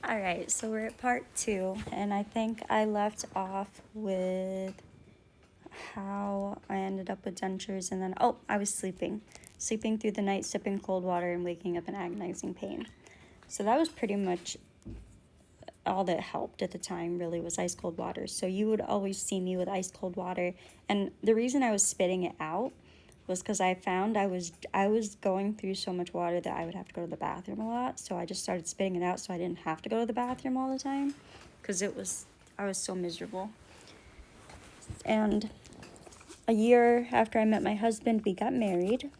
All right, so we're at part 2, and I think I left off with how I ended up with dentures, and then, I was sleeping through the night, sipping cold water, and waking up in agonizing pain. So that was pretty much all that helped at the time, really, was ice cold water. So you would always see me with ice cold water, and the reason I was spitting it out was because I found I was going through so much water that I would have to go to the bathroom a lot. So I just started spitting it out so I didn't have to go to the bathroom all the time, because I was so miserable. And a year after I met my husband, we got married,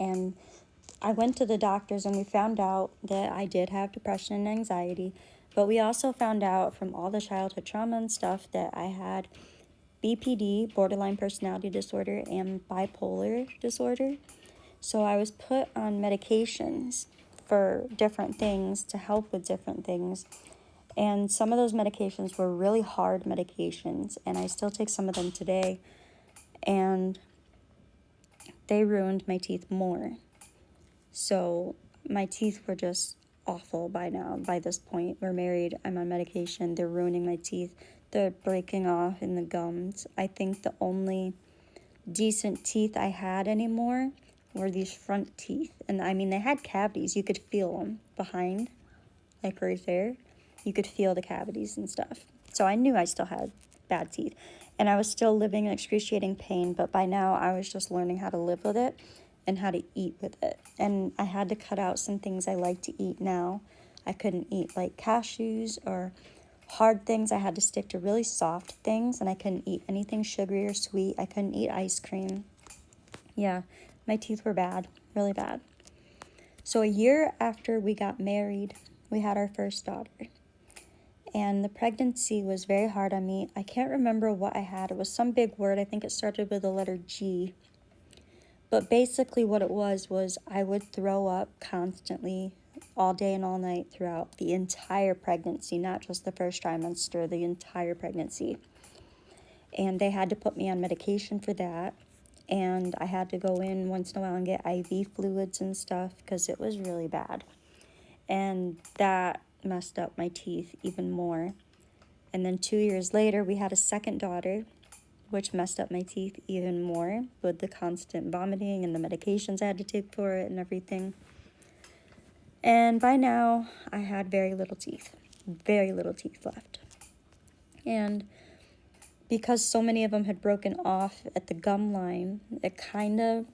and I went to the doctors and we found out that I did have depression and anxiety, but we also found out from all the childhood trauma and stuff that I had BPD, borderline personality disorder, and bipolar disorder. So I was put on medications for different things to help with different things. And some of those medications were really hard medications, and I still take some of them today. And they ruined my teeth more. So my teeth were just awful by now. By this point, we're married, I'm on medication, they're ruining my teeth. They're breaking off in the gums. I think the only decent teeth I had anymore were these front teeth. And I mean, they had cavities. You could feel them behind, like right there. You could feel the cavities and stuff. So I knew I still had bad teeth. And I was still living in excruciating pain, but by now I was just learning how to live with it and how to eat with it. And I had to cut out some things I like to eat now. I couldn't eat like cashews or hard things. I had to stick to really soft things, and I couldn't eat anything sugary or sweet. I couldn't eat ice cream. Yeah, my teeth were bad, really bad. So a year after we got married, we had our first daughter. And the pregnancy was very hard on me. I can't remember what I had. It was some big word. I think it started with the letter G. But basically what it was I would throw up constantly all day and all night throughout the entire pregnancy, not just the first trimester, the entire pregnancy. And they had to put me on medication for that. And I had to go in once in a while and get IV fluids and stuff because it was really bad. And that messed up my teeth even more. And then 2 years later, we had a second daughter, which messed up my teeth even more with the constant vomiting and the medications I had to take for it and everything. And by now, I had very little teeth left. And because so many of them had broken off at the gum line, it kind of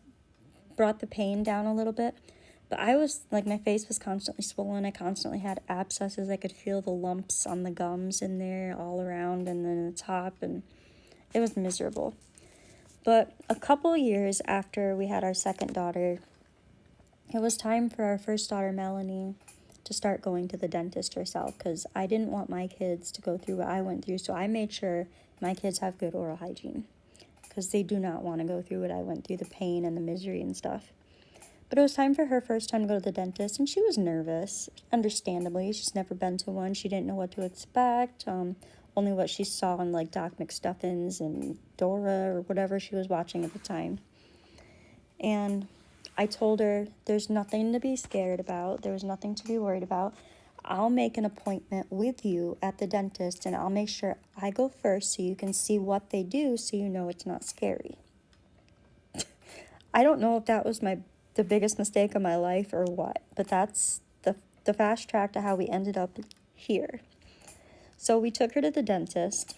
brought the pain down a little bit. But I was, like, my face was constantly swollen. I constantly had abscesses. I could feel the lumps on the gums in there all around and then the top, and it was miserable. But a couple years after we had our second daughter, it was time for our first daughter, Melanie, to start going to the dentist herself, because I didn't want my kids to go through what I went through, so I made sure my kids have good oral hygiene, because they do not want to go through what I went through, the pain and the misery and stuff. But it was time for her first time to go to the dentist, and she was nervous, understandably. She's never been to one. She didn't know what to expect, only what she saw on, like, Doc McStuffins and Dora or whatever she was watching at the time. And I told her, there's nothing to be scared about. There was nothing to be worried about. I'll make an appointment with you at the dentist, and I'll make sure I go first so you can see what they do so you know it's not scary. I don't know if that was the biggest mistake of my life or what, but that's the fast track to how we ended up here. So we took her to the dentist,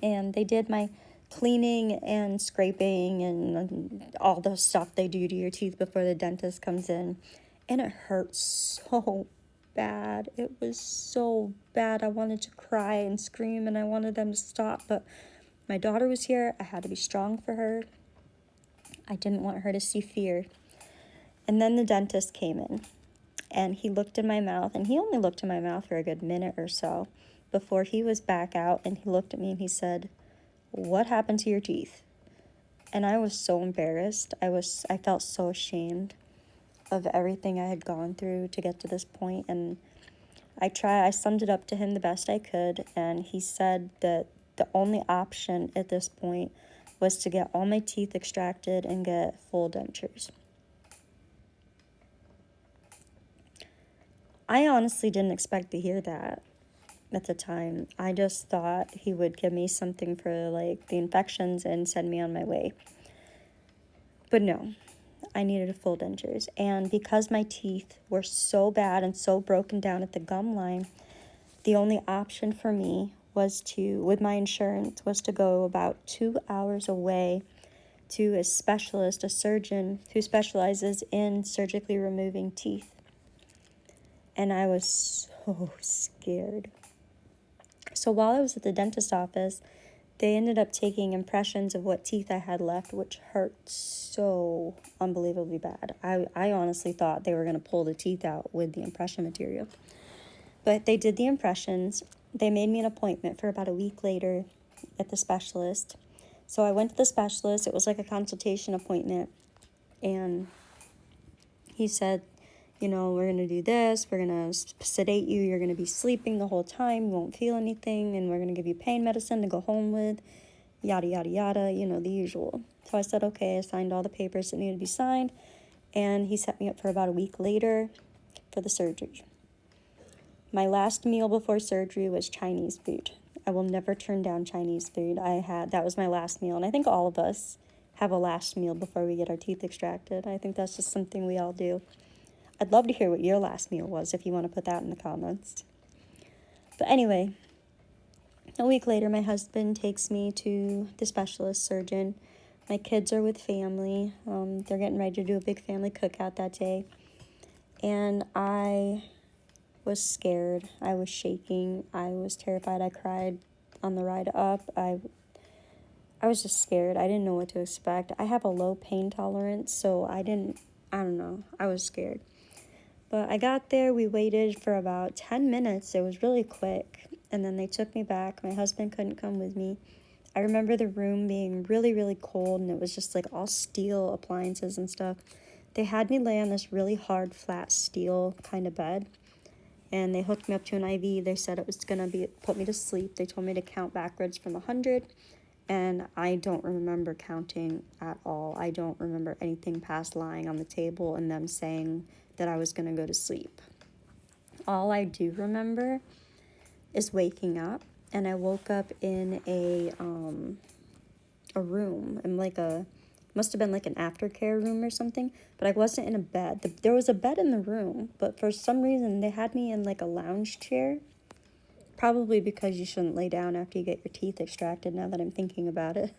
and they did my cleaning and scraping and all the stuff they do to your teeth before the dentist comes in, and it hurt so bad. It was so bad. I wanted to cry and scream, and I wanted them to stop, but my daughter was here. I had to be strong for her. I didn't want her to see fear. And then the dentist came in, and he looked in my mouth, and he only looked in my mouth for a good minute or so before he was back out, and he looked at me and he said, "What happened to your teeth?" And I was so embarrassed. I felt so ashamed of everything I had gone through to get to this point, and I summed it up to him the best I could, and he said that the only option at this point was to get all my teeth extracted and get full dentures. I honestly didn't expect to hear that at the time. I just thought he would give me something for like the infections and send me on my way. But no, I needed a full dentures. And because my teeth were so bad and so broken down at the gum line, the only option for me was to, with my insurance, was to go about 2 hours away to a specialist, a surgeon who specializes in surgically removing teeth. And I was so scared. So while I was at the dentist office, they ended up taking impressions of what teeth I had left, which hurt so unbelievably bad. I honestly thought they were going to pull the teeth out with the impression material. But they did the impressions. They made me an appointment for about a week later at the specialist. So I went to the specialist. It was like a consultation appointment. And he said, you know, we're going to do this. We're going to sedate you. You're going to be sleeping the whole time. You won't feel anything. And we're going to give you pain medicine to go home with. Yada, yada, yada. You know, the usual. So I said, okay. I signed all the papers that needed to be signed. And he set me up for about a week later for the surgery. My last meal before surgery was Chinese food. I will never turn down Chinese food. That was my last meal. And I think all of us have a last meal before we get our teeth extracted. I think that's just something we all do. I'd love to hear what your last meal was if you want to put that in the comments. But anyway, a week later, my husband takes me to the specialist surgeon. My kids are with family. They're getting ready to do a big family cookout that day. And I was scared. I was shaking. I was terrified. I cried on the ride up. I was just scared. I didn't know what to expect. I have a low pain tolerance, so I don't know. I was scared. But I got there. We waited for about 10 minutes. It was really quick. And then they took me back. My husband couldn't come with me. I remember the room being really, really cold, and it was just like all steel appliances and stuff. They had me lay on this really hard, flat steel kind of bed. And they hooked me up to an IV. They said it was going to put me to sleep. They told me to count backwards from 100. And I don't remember counting at all. I don't remember anything past lying on the table and them saying that I was going to go to sleep. All I do remember is waking up. And I woke up in a room. Must have been like an aftercare room or something, but I wasn't in a bed. There was a bed in the room, but for some reason they had me in like a lounge chair. Probably because you shouldn't lay down after you get your teeth extracted, now that I'm thinking about it.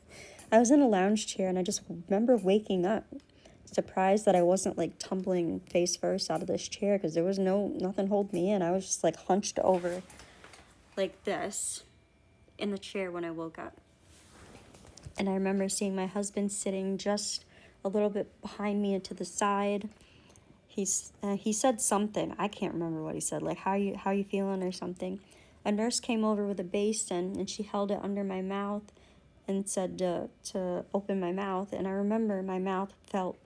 I was in a lounge chair and I just remember waking up, surprised that I wasn't like tumbling face first out of this chair because there was nothing holding me in. I was just like hunched over like this in the chair when I woke up. And I remember seeing my husband sitting just a little bit behind me and to the side. He said something. I can't remember what he said, like how you feeling or something. A nurse came over with a basin and she held it under my mouth and said to open my mouth. And I remember my mouth felt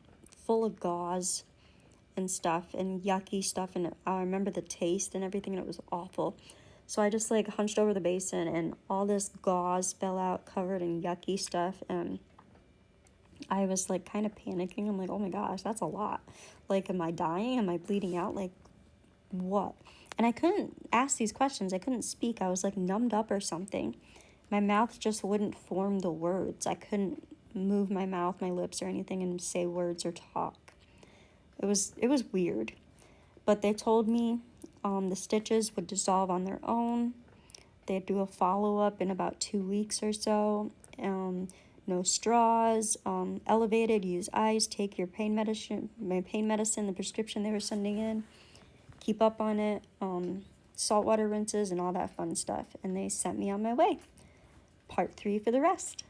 full of gauze and stuff and yucky stuff. And I remember the taste and everything, and it was awful. So I just like hunched over the basin and all this gauze fell out covered in yucky stuff. And I was like kind of panicking. I'm like, oh my gosh, that's a lot. Like, am I dying? Am I bleeding out? Like, what? And I couldn't ask these questions. I couldn't speak. I was like numbed up or something. My mouth just wouldn't form the words. I couldn't move my mouth, my lips or anything and say words or talk. It was weird. But they told me the stitches would dissolve on their own. They'd do a follow-up in about 2 weeks or so. No straws, elevated, use ice, take your pain medicine, the prescription they were sending in, keep up on it, saltwater rinses and all that fun stuff. And they sent me on my way. Part 3 for the rest.